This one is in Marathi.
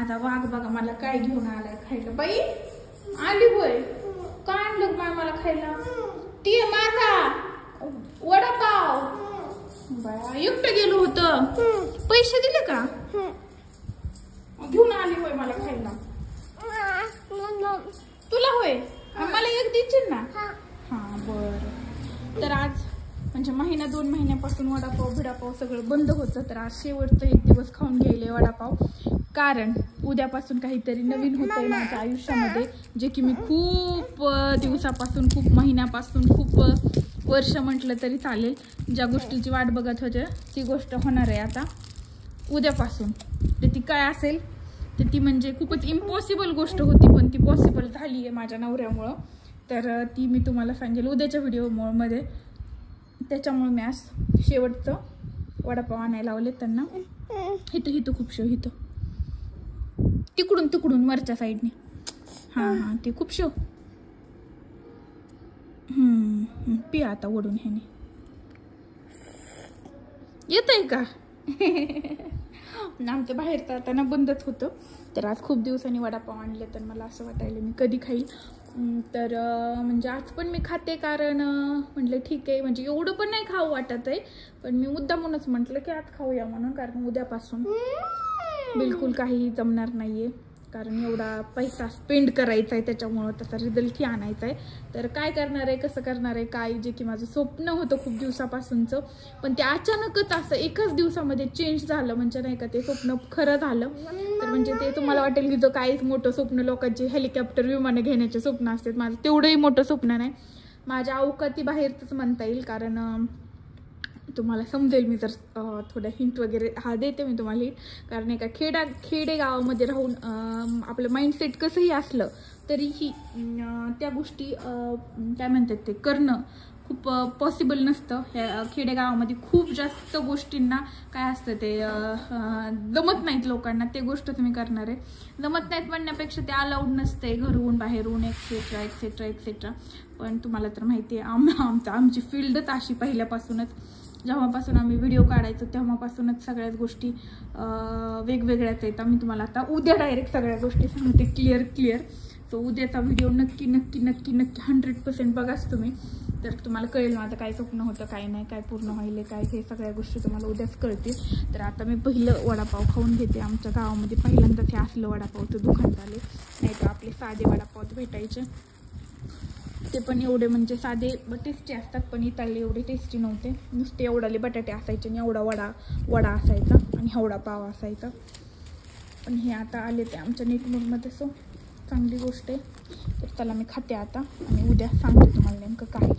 माझा वाघ बघा मला काय घेऊन आलाय खायला. बाई आली होय. काय आणलं बाय मला खायला? ती माझा वडापाव. बाया एकटं गेलो होतं. पैसे दिले का? घेऊन आली होय मला खायला. तुला होय? मला एक देशील ना? हा बर. तर आज म्हणजे महिना 2 महिन्यापासून वडापाव भिडापाव सगळं बंद होतं. तर आज शेवटचं एक दिवस खाऊन गेले वडापाव. कारण उद्यापासून काहीतरी नवीन होतंय माझ्या आयुष्यामध्ये, जे की मी खूप दिवसापासून, खूप महिन्यापासून, खूप वर्ष म्हटलं तरी चालेल, ज्या गोष्टीची वाट बघत होते ती गोष्ट होणार आहे आता उद्यापासून. तर ती काय असेल तर ती म्हणजे खूपच इम्पॉसिबल गोष्ट होती, पण ती पॉसिबल झाली आहे माझ्या नवऱ्यामुळं. तर ती मी तुम्हाला सांगेल उद्याच्या व्हिडिओमध्ये. त्याच्यामुळे मी आज शेवटचं वडापाव आणायला लावले त्यांना. इथं खूप शो, इथं तिकडून वरच्या साईडने. हां ते खूप शो. पिया आता ओढून ह्याने. येतंय का? आमचं बाहेरचं आता ना बंदच होतं. तर आज खूप दिवसांनी वडापाव आणले. तर मला असं वाटायला मी कधी खाईल. तर म्हणजे आज पण मी खाते, कारण म्हटलं ठीक आहे, म्हणजे एवढं पण नाही खाऊ वाटत आहे, पण मी मुद्दामूनच म्हटलं की आज खाऊया म्हणून. कारण उद्यापासून बिलकुल काहीही जमणार नाहीये, कारण एवढा पैसा स्पेंड करायचा आहे, त्याच्यामुळं त्याचा रिझल्टही आणायचा आहे. तर काय करणार आहे, कसं करणार आहे, काय जे की माझं स्वप्न होतं खूप दिवसापासूनचं, पण ते अचानकच असं एकाच दिवसामध्ये चेंज झालं. म्हणजे नाही का, ते स्वप्न खरं झालं. तर म्हणजे ते तुम्हाला वाटेल की जो काहीच मोठं स्वप्न लोकांचे हेलिकॉप्टर विमानं घेण्याचे स्वप्न असतात, माझं तेवढंही मोठं स्वप्न नाही. माझ्या अवकाती बाहेरच म्हणता येईल. कारण तुम्हाला समजेल मी जर थोडं हिंट वगैरे देते मी तुम्हाला. कारण एका खेडेगावामध्ये राहून आपलं माइंडसेट कसंही असलं तरीही त्या गोष्टी काय म्हणतात ते करणं खूप पॉसिबल नसतं. ह्या खेडेगावामध्ये खूप जास्त गोष्टींना काय असतं ते जमत नाहीत लोकांना. ते गोष्ट तुम्ही करणार आहे. जमत नाहीत म्हणण्यापेक्षा ते अलाउड नसते घरून बाहेरून एक्सेट्रा एक्सेट्रा एक्सेट्रा. पण तुम्हाला तर माहिती आहे आमची फील्डच अशी पहिल्यापासूनच. जेव्हापासून आम्ही व्हिडिओ काढायचो तेव्हापासूनच सगळ्याच गोष्टी वेगवेगळ्याच आहेत. आम्ही तुम्हाला आता उद्या डायरेक्ट सगळ्या गोष्टी सांगते क्लिअर. सो उद्याचा व्हिडिओ नक्की 100% बघाच तुम्ही. तर तुम्हाला कळेल माझं काय स्वप्न होतं, काय नाही, काय पूर्ण व्हायले, काय हे सगळ्या गोष्टी तुम्हाला उद्याच कळतील. तर आता मी पहिलं वडापाव खाऊन घेते. आमच्या गावामध्ये पहिल्यांदाच हे असलं वडापावचं दुकान झाले. नाही तर आपले साधे वडापाव भेटायचे, ते पण एवढे म्हणजे साधे टेस्टी असतात, पण इथले एवढे टेस्टी नव्हते. नुसते एवढाले बटाटे असायचे आणि एवढा वडा असायचा आणि एवढा पाव असायचा. पण हे आता आले ते आमच्या नेटमूडमध्ये, सो चांगली गोष्ट आहे. तर चला मी खाते आता आणि उद्या सांगते तुम्हाला नेमकं काय.